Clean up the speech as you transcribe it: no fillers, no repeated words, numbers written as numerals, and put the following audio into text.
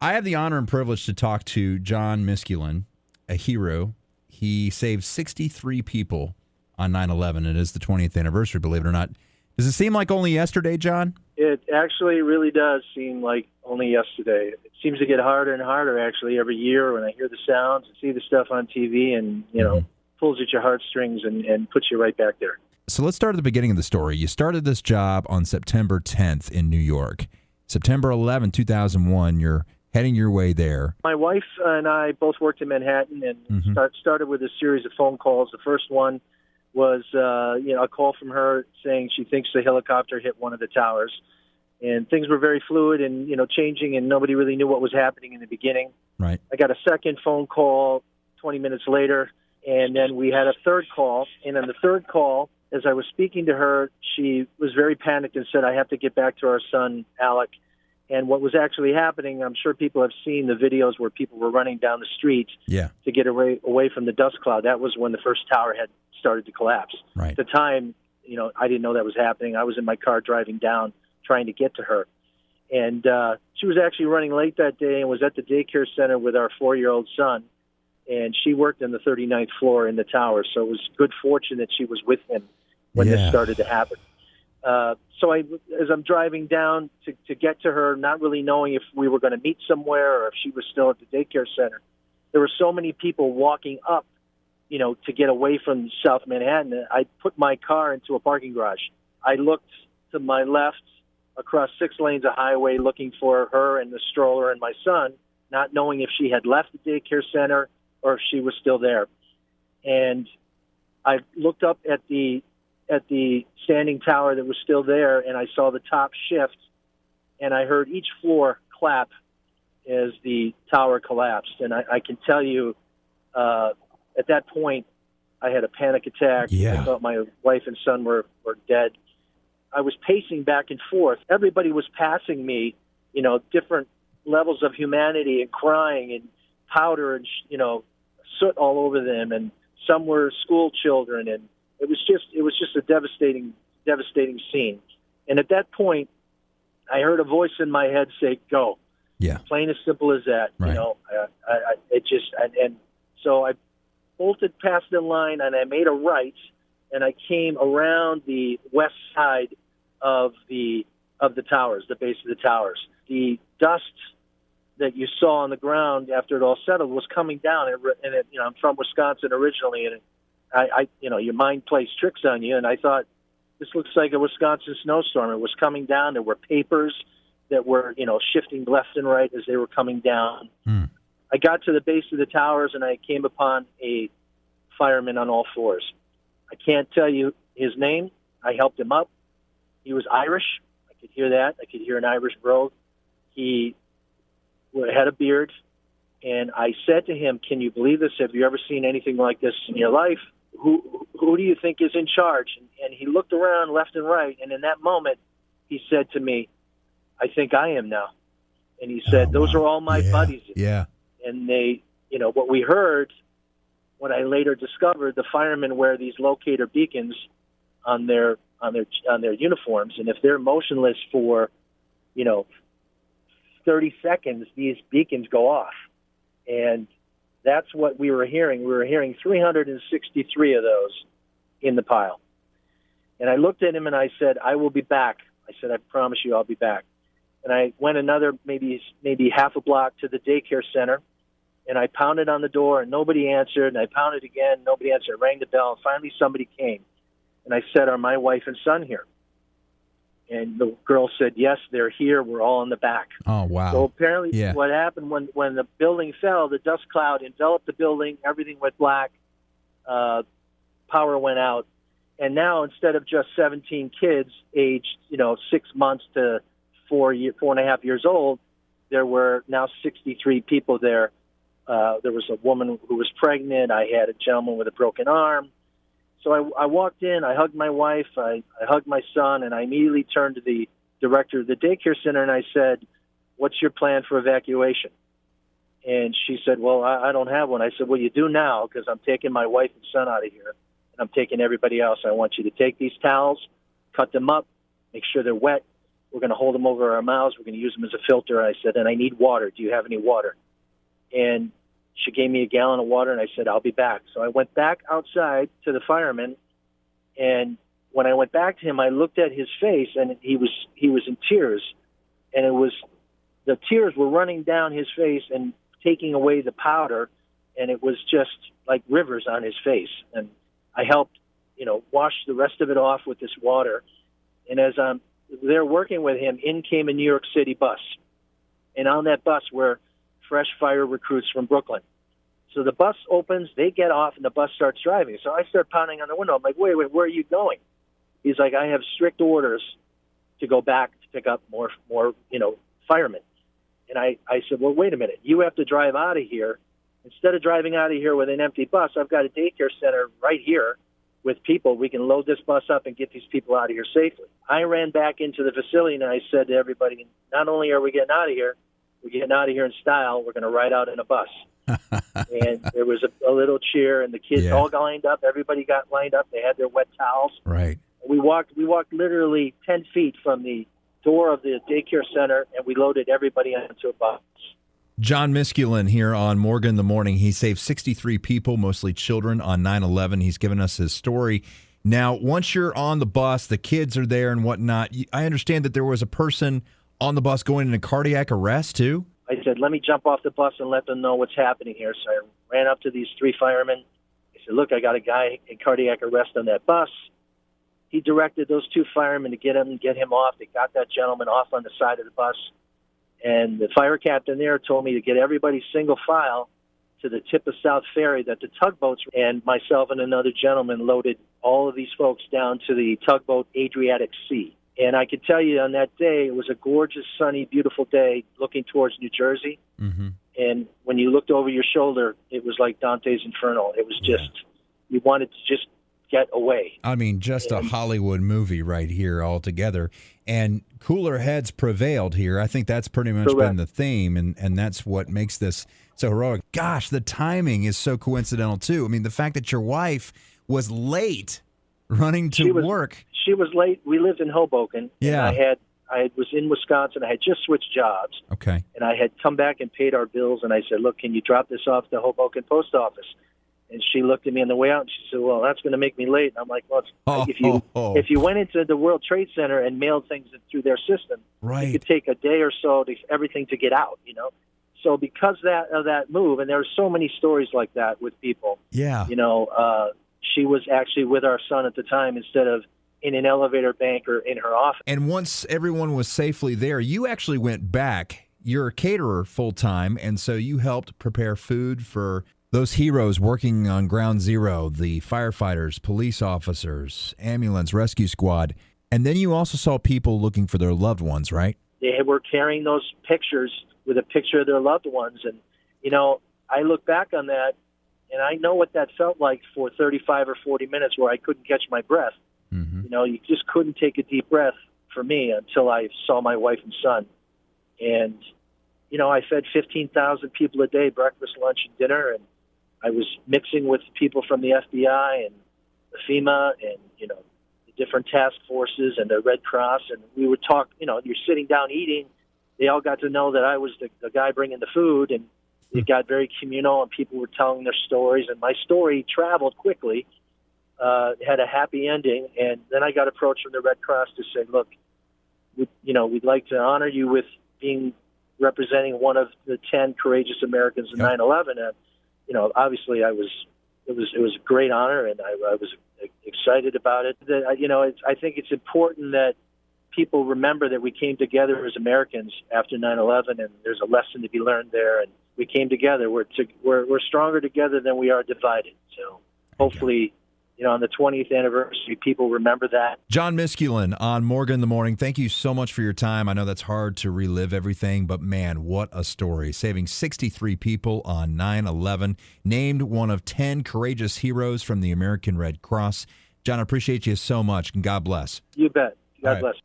I have the honor and privilege to talk to John Miskulin, a hero. He saved 63 people on 9/11. It is the 20th anniversary, believe it or not. Does it seem like only yesterday, John? It actually really does seem like only yesterday. It seems to get harder and harder, actually, every year when I hear the sounds and see the stuff on TV and, pulls at your heartstrings and puts you right back there. So let's start at the beginning of the story. You started this job on September 10th in New York. September 11, 2001, you're heading your way there. My wife and I both worked in Manhattan and started with a series of phone calls. The first one was a call from her saying she thinks the helicopter hit one of the towers. And things were very fluid and, changing, and nobody really knew what was happening in the beginning. Right. I got a second phone call 20 minutes later, and then we had a third call. And on the third call, as I was speaking to her, she was very panicked and said, I have to get back to our son, Alec. And what was actually happening, I'm sure people have seen the videos where people were running down the street to get away from the dust cloud. That was when the first tower had started to collapse. Right. At the time, I didn't know that was happening. I was in my car driving down, trying to get to her. And she was actually running late that day and was at the daycare center with our 4-year-old son. And she worked on the 39th floor in the tower. So it was good fortune that she was with him when this started to happen. So as I'm driving down to get to her, not really knowing if we were going to meet somewhere or if she was still at the daycare center, there were so many people walking up, to get away from South Manhattan. I put my car into a parking garage. I looked to my left across 6 lanes of highway looking for her and the stroller and my son, not knowing if she had left the daycare center or if she was still there. And I looked up at the standing tower that was still there, and I saw the top shift, and I heard each floor clap as the tower collapsed. And I can tell you, at that point, I had a panic attack. Yeah. I thought my wife and son were dead. I was pacing back and forth. Everybody was passing me, different levels of humanity and crying and powder and, soot all over them. And some were school children. And it was just a devastating scene. And at that point, I heard a voice in my head say, go. Yeah. Plain as simple as that. Right. So I bolted past the line and I made a right and I came around the west side of the towers, the base of the towers. The dust that you saw on the ground after it all settled was coming down. And I'm from Wisconsin originally, and your mind plays tricks on you. And I thought, this looks like a Wisconsin snowstorm. It was coming down. There were papers that were, shifting left and right as they were coming down. I got to the base of the towers, and I came upon a fireman on all fours. I can't tell you his name. I helped him up. He was Irish. I could hear that. I could hear an Irish brogue. He had a beard, and I said to him, can you believe this? Have you ever seen anything like this in your life? Who do you think is in charge? And he looked around left and right, and in that moment, he said to me, I think I am now. And he said, those are all my buddies. Yeah. And they, what we heard, what I later discovered, the firemen wear these locator beacons on their uniforms, and if they're motionless for, 30 seconds, these beacons go off. And that's what we were hearing. We were hearing 363 of those in the pile. And I looked at him and I said, I will be back. I said, I promise you I'll be back. And I went another maybe half a block to the daycare center, and I pounded on the door, and nobody answered. And I pounded again, nobody answered. I rang the bell, and finally somebody came. And I said, are my wife and son here? And the girl said, yes, they're here. We're all in the back. Oh, wow. So apparently what happened when the building fell, the dust cloud enveloped the building, everything went black, power went out. And now instead of just 17 kids aged, 6 months to 4.5 years old, there were now 63 people there. There was a woman who was pregnant. I had a gentleman with a broken arm. So I walked in, I hugged my wife, I hugged my son, and I immediately turned to the director of the daycare center and I said, what's your plan for evacuation? And she said, well, I don't have one. I said, well, you do now, because I'm taking my wife and son out of here, and I'm taking everybody else. I want you to take these towels, cut them up, make sure they're wet, We're going to hold them over our mouths. We're going to use them as a filter. I said, and I need water. Do you have any water? And she gave me a gallon of water, and I said, I'll be back. So I went back outside to the fireman, and when I went back to him, I looked at his face, and he was in tears, and the tears were running down his face and taking away the powder, and it was just like rivers on his face. And I helped, wash the rest of it off with this water. And as I'm there working with him, in came a New York City bus. And on that bus were fresh fire recruits from Brooklyn. So the bus opens, they get off, and the bus starts driving. So I start pounding on the window. I'm like, wait, where are you going? He's like, I have strict orders to go back to pick up more firemen. And I said, well, wait a minute. You have to drive out of here. Instead of driving out of here with an empty bus, I've got a daycare center right here with people. We can load this bus up and get these people out of here safely. I ran back into the facility, and I said to everybody, not only are we getting out of here, we're getting out of here in style. We're going to ride out in a bus. And there was a little cheer, and the kids all got lined up. Everybody got lined up. They had their wet towels. Right. We walked literally 10 feet from the door of the daycare center, and we loaded everybody onto a bus. John Miskulin here on Morgan in the Morning. He saved 63 people, mostly children, on 9/11. He's given us his story. Now, once you're on the bus, the kids are there and whatnot. I understand that there was a person on the bus going into cardiac arrest, too? I said, let me jump off the bus and let them know what's happening here. So I ran up to these 3 firemen. I said, look, I got a guy in cardiac arrest on that bus. He directed those 2 firemen to get him off. They got that gentleman off on the side of the bus. And the fire captain there told me to get everybody single file to the tip of South Ferry, that the tugboats, and myself and another gentleman loaded all of these folks down to the tugboat Adriatic Sea. And I can tell you on that day, it was a gorgeous, sunny, beautiful day looking towards New Jersey. Mm-hmm. And when you looked over your shoulder, it was like Dante's Inferno. It was just, you wanted to just get away. I mean, just a Hollywood movie right here altogether. And cooler heads prevailed here. I think that's pretty much been the theme, and that's what makes this so heroic. Gosh, the timing is so coincidental, too. I mean, the fact that your wife was late running to work. She was late. We lived in Hoboken. Yeah. And I was in Wisconsin. I had just switched jobs. Okay. And I had come back and paid our bills, and I said, look, can you drop this off at the Hoboken post office? And she looked at me on the way out, and she said, well, that's going to make me late. And I'm like, well, if you went into the World Trade Center and mailed things through their system, it could take a day or so to everything to get out, So because of that move, and there are so many stories like that with people. Yeah. She was actually with our son at the time instead of in an elevator bank or in her office. And once everyone was safely there, you actually went back. You're a caterer full-time, and so you helped prepare food for those heroes working on Ground Zero, the firefighters, police officers, ambulance, rescue squad. And then you also saw people looking for their loved ones, right? They were carrying those pictures with a picture of their loved ones. And, I look back on that, and I know what that felt like for 35 or 40 minutes where I couldn't catch my breath. Mm-hmm. You just couldn't take a deep breath for me until I saw my wife and son. And, I fed 15,000 people a day, breakfast, lunch, and dinner, and I was mixing with people from the FBI and the FEMA and, the different task forces and the Red Cross. And we would talk, you're sitting down eating. They all got to know that I was the guy bringing the food, and it got very communal, and people were telling their stories. And my story traveled quickly, had a happy ending. And then I got approached from the Red Cross to say, look, we'd like to honor you with representing one of the 10 courageous Americans in 9/11. And, obviously it was a great honor, and I was excited about it. I think it's important that people remember that we came together as Americans after 9/11, and there's a lesson to be learned there. And we came together. We're stronger together than we are divided. So hopefully, on the 20th anniversary, people remember that. John Miskulin on Morgan in the Morning. Thank you so much for your time. I know that's hard to relive everything, but man, what a story. Saving 63 people on 9/11, named one of 10 courageous heroes from the American Red Cross. John, I appreciate you so much, and God bless. You bet. God bless.